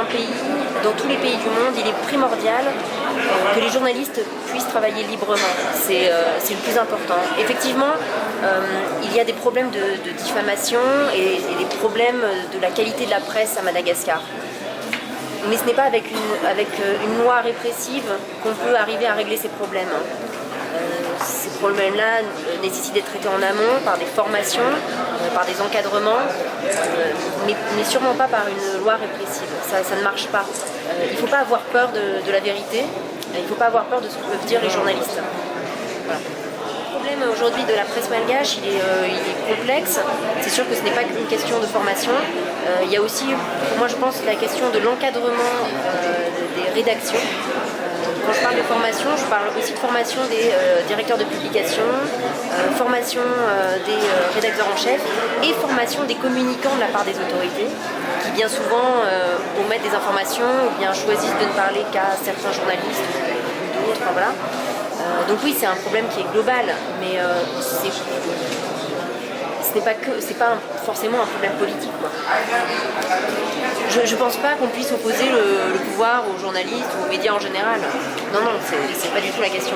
un pays, dans tous les pays du monde, il est primordial que les journalistes puissent travailler librement. C'est le plus important. Effectivement, il y a des problèmes de diffamation et des problèmes de la qualité de la presse à Madagascar. Mais ce n'est pas avec une loi répressive qu'on peut arriver à régler ces problèmes. Ces problèmes-là nécessitent d'être traités en amont par des formations, par des encadrements, mais sûrement pas par une loi répressive. Ça ne marche pas. Il ne faut pas avoir peur de la vérité, il ne faut pas avoir peur de ce que peuvent dire les journalistes. Voilà. Le problème aujourd'hui de la presse malgache, il est complexe. C'est sûr que ce n'est pas qu'une question de formation. Il y a aussi, moi je pense, la question de l'encadrement des rédactions. Quand je parle de formation, je parle aussi de formation des directeurs de publication, formation des rédacteurs en chef et formation des communicants de la part des autorités qui bien souvent omettent des informations ou bien choisissent de ne parler qu'à certains journalistes ou d'autres. Enfin, voilà. Donc oui, c'est un problème qui est global, mais c'est pas forcément un problème politique, quoi. Je pense pas qu'on puisse opposer le pouvoir aux journalistes ou aux médias en général. Non, c'est pas du tout la question.